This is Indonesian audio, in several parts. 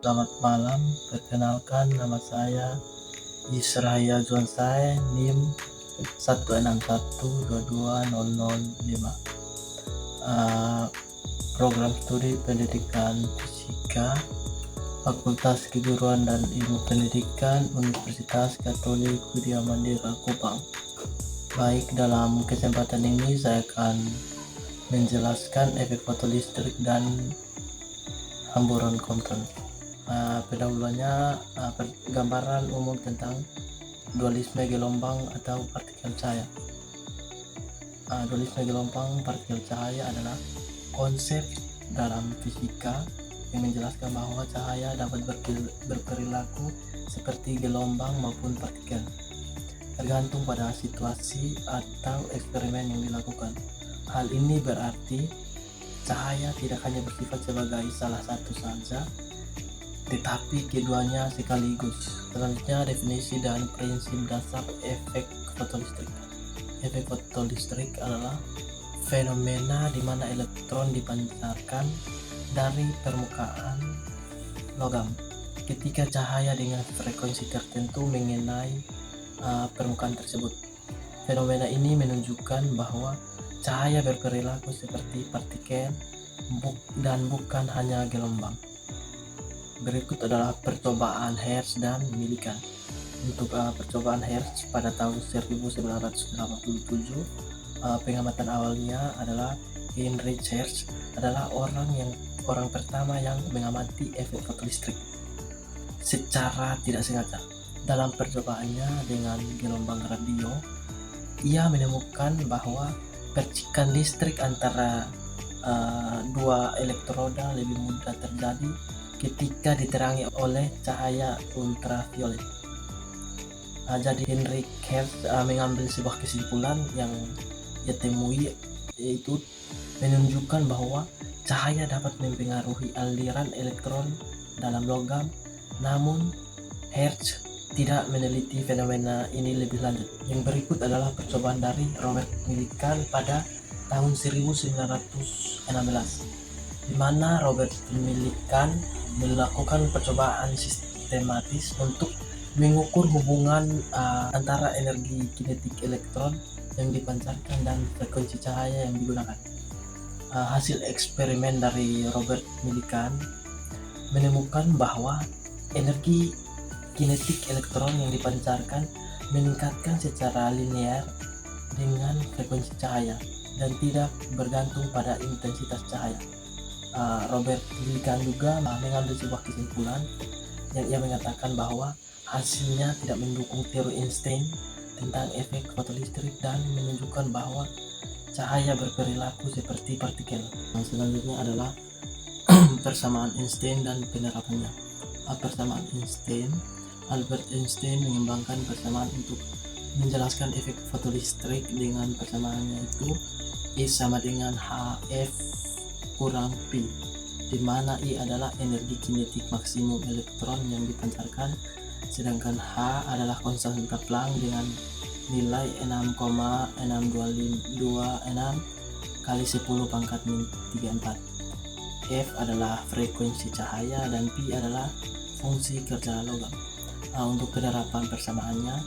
Selamat malam, perkenalkan nama saya Yusrahya Juansai, NIM 161220005. Program studi pendidikan fisika, Fakultas Keguruan dan Ilmu Pendidikan, Universitas Katolik Widya Mandira Kupang. Baik, dalam kesempatan ini saya akan menjelaskan efek fotolistrik dan hamburan kompon. Pendahuluannya, gambaran umum tentang dualisme gelombang atau partikel cahaya. Dualisme gelombang partikel cahaya adalah konsep dalam fisika yang menjelaskan bahwa cahaya dapat berperilaku seperti gelombang maupun partikel, tergantung pada situasi atau eksperimen yang dilakukan. Hal ini berarti cahaya tidak hanya bersifat sebagai salah satu saja, tetapi keduanya sekaligus. Selanjutnya, definisi dan prinsip dasar efek fotolistrik. Efek fotolistrik adalah fenomena di mana elektron dipancarkan dari permukaan logam ketika cahaya dengan frekuensi tertentu mengenai permukaan tersebut. Fenomena ini menunjukkan bahwa cahaya berperilaku seperti partikel dan bukan hanya gelombang. Berikut adalah percobaan Hertz dan Millikan. Untuk percobaan Hertz pada tahun 1987, pengamatan awalnya adalah Heinrich Hertz adalah orang pertama yang mengamati efek fotolistrik secara tidak sengaja. Dalam percobaannya dengan gelombang radio, ia menemukan bahwa percikan listrik antara dua elektroda lebih mudah terjadi ketika diterangi oleh cahaya ultraviolet. Jadi Heinrich Hertz mengambil sebuah kesimpulan yang ia temui, yaitu menunjukkan bahwa cahaya dapat mempengaruhi aliran elektron dalam logam. Namun Hertz tidak meneliti fenomena ini lebih lanjut. Yang berikut adalah percobaan dari Robert Millikan pada tahun 1916, di mana Robert Millikan melakukan percobaan sistematis untuk mengukur hubungan antara energi kinetik elektron yang dipancarkan dan frekuensi cahaya yang digunakan. Hasil eksperimen dari Robert Millikan menemukan bahwa energi kinetik elektron yang dipancarkan meningkatkan secara linear dengan frekuensi cahaya dan tidak bergantung pada intensitas cahaya. Robert Millikan juga mengambil sebuah kesimpulan yang ia mengatakan bahwa hasilnya tidak mendukung teori Einstein tentang efek fotolistrik dan menunjukkan bahwa cahaya berperilaku seperti partikel. Selanjutnya adalah persamaan Einstein dan penerapannya. Persamaan Einstein. Albert Einstein mengembangkan persamaan untuk menjelaskan efek fotolistrik. Dengan persamaannya itu E sama dengan Hf kurang P, di mana I adalah energi kinetik maksimum elektron yang dipancarkan, sedangkan H adalah konstanta Planck dengan nilai 6,6256 kali 10 pangkat min 34. F adalah frekuensi cahaya dan P adalah fungsi kerja logam. Untuk penerapan persamaannya,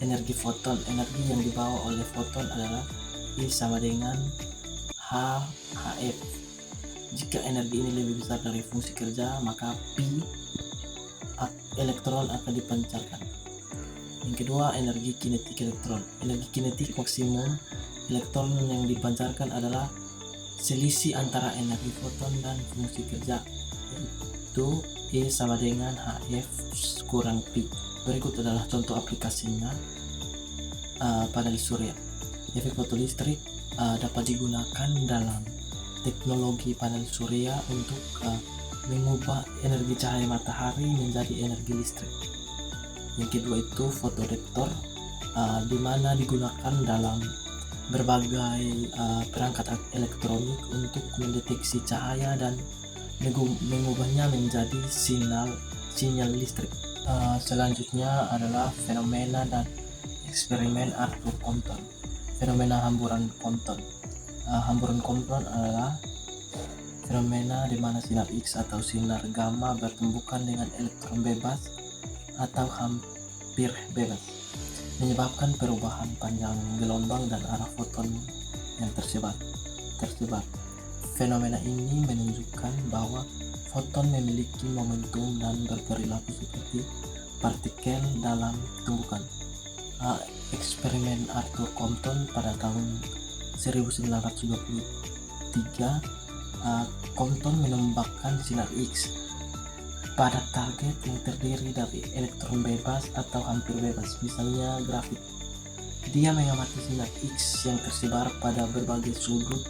energi foton, energi yang dibawa oleh foton adalah I sama dengan Hf. Jika energi ini lebih besar dari fungsi kerja, maka P elektron akan dipancarkan. Yang kedua, energi kinetik elektron. Energi kinetik maksimum elektron yang dipancarkan adalah selisih antara energi foton dan fungsi kerja, yaitu E sama dengan Hf kurang P. Berikut adalah contoh aplikasinya. Panel surya. Efek fotolistrik dapat digunakan dalam teknologi panel surya untuk mengubah energi cahaya matahari menjadi energi listrik. Yang kedua itu fotorektor, di mana digunakan dalam berbagai perangkat elektronik untuk mendeteksi cahaya dan mengubahnya menjadi sinyal listrik. Selanjutnya adalah fenomena dan eksperimen Arthur Compton. Fenomena hamburan Compton. Hamburan Compton adalah fenomena di mana sinar X atau sinar gamma bertumbukan dengan elektron bebas atau hampir bebas, menyebabkan perubahan panjang gelombang dan arah foton yang tersebar. Fenomena ini menunjukkan bahwa foton memiliki momentum dan berperilaku seperti partikel dalam tumbukan. Eksperimen Arthur Compton pada tahun 1923, Compton menembakkan sinar X pada target yang terdiri dari elektron bebas atau hampir bebas, misalnya grafit. Dia mengamati sinar X yang tersebar pada berbagai sudut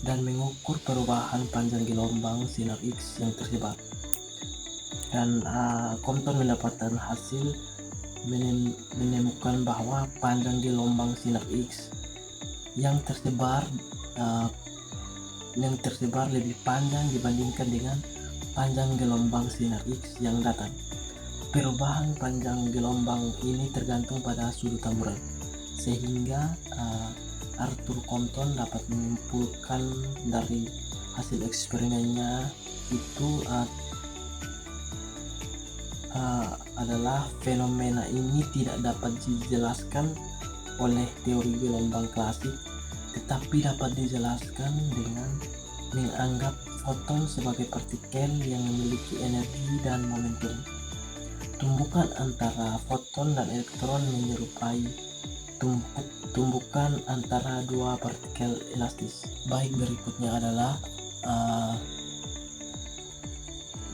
dan mengukur perubahan panjang gelombang sinar X yang tersebar. Dan Compton mendapatkan hasil menemukan bahwa panjang gelombang sinar X yang tersebar lebih panjang dibandingkan dengan panjang gelombang sinar X yang datang. Perubahan panjang gelombang ini tergantung pada sudut hamburan, sehingga Arthur Compton dapat menyimpulkan dari hasil eksperimennya itu adalah fenomena ini tidak dapat dijelaskan oleh teori gelombang klasik, tetapi dapat dijelaskan dengan menganggap foton sebagai partikel yang memiliki energi dan momentum. Tumbukan antara foton dan elektron menyerupai tumbukan antara dua partikel elastis. Baik, berikutnya adalah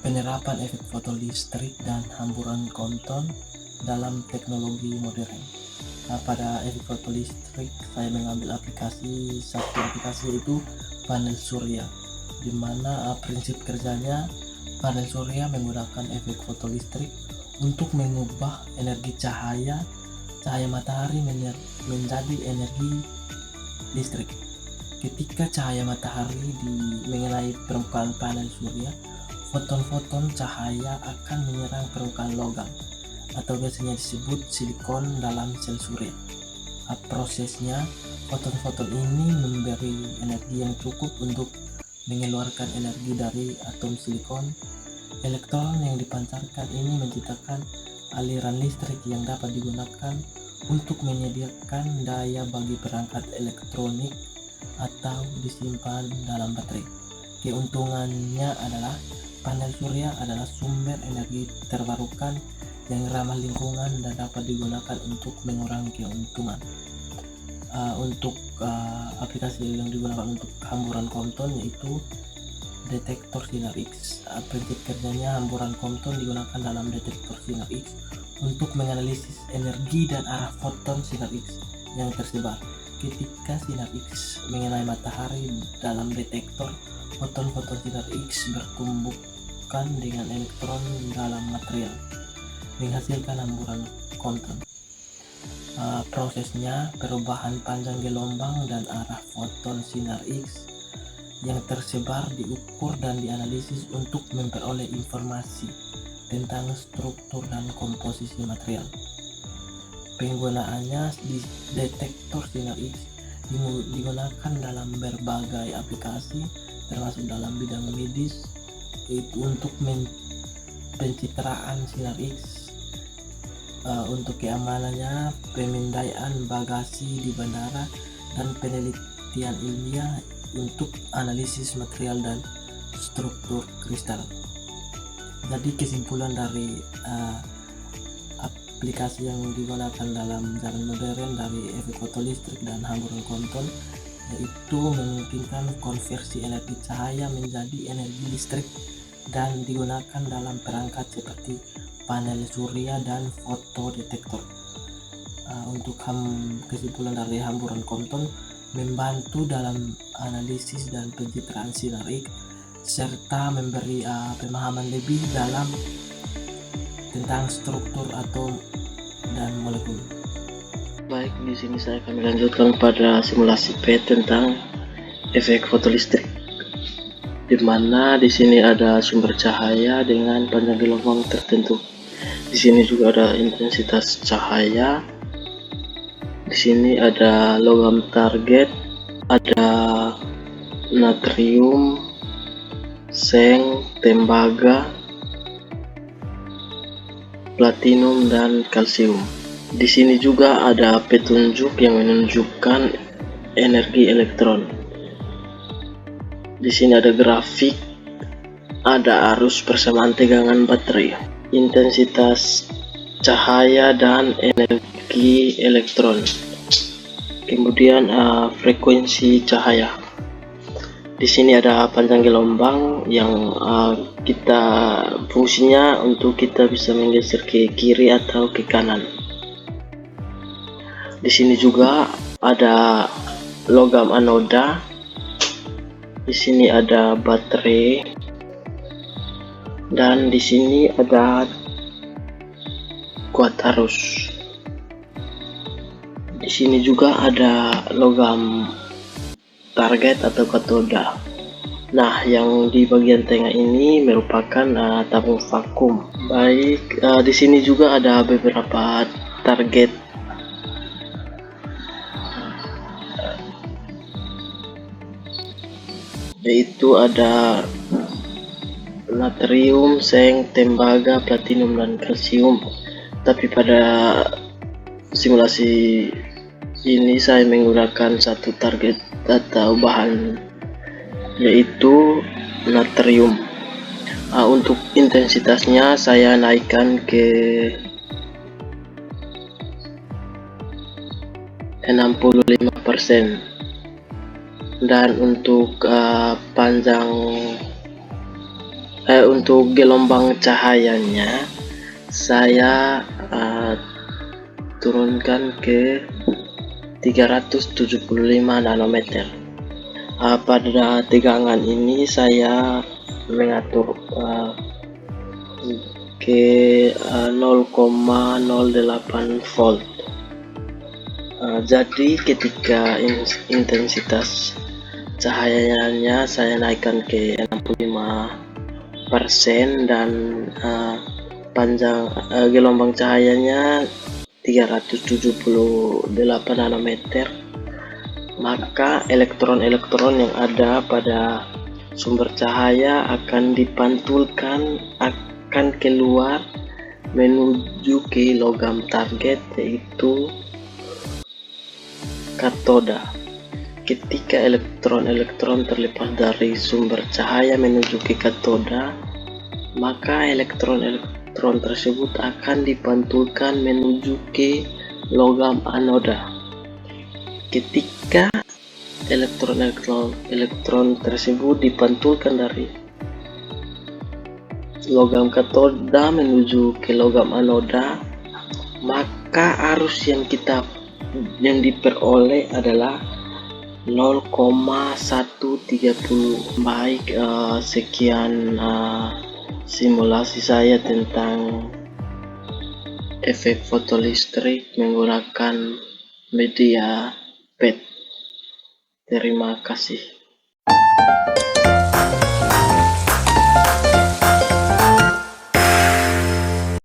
penerapan efek fotolistrik dan hamburan Compton dalam teknologi modern. Pada efek fotolistrik saya mengambil satu aplikasi yaitu panel surya, di mana prinsip kerjanya panel surya menggunakan efek fotolistrik untuk mengubah energi cahaya matahari menjadi energi listrik. Ketika cahaya matahari mengenai permukaan panel surya, foton-foton cahaya akan menyerang permukaan logam atau biasanya disebut silikon dalam sel surya. Prosesnya, foton-foton ini memberi energi yang cukup untuk mengeluarkan energi dari atom silikon. Elektron yang dipancarkan ini menciptakan aliran listrik yang dapat digunakan untuk menyediakan daya bagi perangkat elektronik atau disimpan dalam baterai. Keuntungannya adalah panel surya adalah sumber energi terbarukan yang ramah lingkungan dan dapat digunakan untuk mengurangi keuntungan. Untuk aplikasi yang digunakan untuk hamburan Compton yaitu detektor sinar X. Prinsip kerjanya hamburan Compton digunakan dalam detektor sinar X untuk menganalisis energi dan arah foton sinar X yang tersebar. Ketika sinar X mengenai matahari dalam detektor, foton-foton sinar X bertumbukan dengan elektron dalam material, menghasilkan hamburan Compton. Prosesnya, perubahan panjang gelombang dan arah foton sinar X yang tersebar diukur dan dianalisis untuk memperoleh informasi tentang struktur dan komposisi material. Penggunaannya di detektor sinar X digunakan dalam berbagai aplikasi, termasuk dalam bidang medis, yaitu untuk pencitraan sinar X, untuk keamanannya, pemindaian bagasi di bandara, dan penelitian ilmiah untuk analisis material dan struktur kristal. Jadi kesimpulan dari aplikasi yang digunakan dalam zaman modern dari efek fotolistrik dan hamburan Compton yaitu memungkinkan konversi energi cahaya menjadi energi listrik dan digunakan dalam perangkat seperti panel surya dan fotodetektor. Untuk kesimpulan dari hamburan Compton membantu dalam analisis dan pencitraan sinar X serta memberi pemahaman lebih dalam tentang struktur atom dan molekul. Baik, di sini saya akan melanjutkan pada simulasi P tentang efek fotolistrik, di mana di sini ada sumber cahaya dengan panjang gelombang tertentu. Di sini juga ada intensitas cahaya. Di sini ada logam target, ada natrium, seng, tembaga, platinum, dan kalsium. Di sini juga ada petunjuk yang menunjukkan energi elektron. Di sini ada grafik, ada arus persamaan tegangan baterai, intensitas cahaya dan energi elektron. Kemudian frekuensi cahaya. Di sini ada panjang gelombang yang kita fungsinya untuk kita bisa menggeser ke kiri atau ke kanan. Di sini juga ada logam anoda. Di sini ada baterai, dan di sini ada kuat arus. Di sini juga ada logam target atau katoda. Nah, yang di bagian tengah ini merupakan tabung vakum. Baik, di sini juga ada beberapa target, yaitu ada natrium, seng, tembaga, platinum, dan kalsium. Tapi pada simulasi ini saya menggunakan satu target atau bahan, yaitu natrium. Untuk intensitasnya saya naikkan ke 65%, dan untuk untuk gelombang cahayanya saya turunkan ke 375 nanometer. Pada tegangan ini saya mengatur ke 0,08 volt. Jadi ketika intensitas cahayanya saya naikkan ke 65% dan panjang gelombang cahayanya 378 nanometer, maka elektron-elektron yang ada pada sumber cahaya akan dipantulkan, akan keluar menuju ke logam target, yaitu katoda. Ketika elektron-elektron terlepas dari sumber cahaya menuju ke katoda, maka elektron-elektron tersebut akan dipantulkan menuju ke logam anoda. Ketika elektron tersebut dipantulkan dari logam katoda menuju ke logam anoda, maka arus yang diperoleh adalah 0,130. Baik, sekian simulasi saya tentang efek fotolistrik menggunakan media PET. Terima kasih.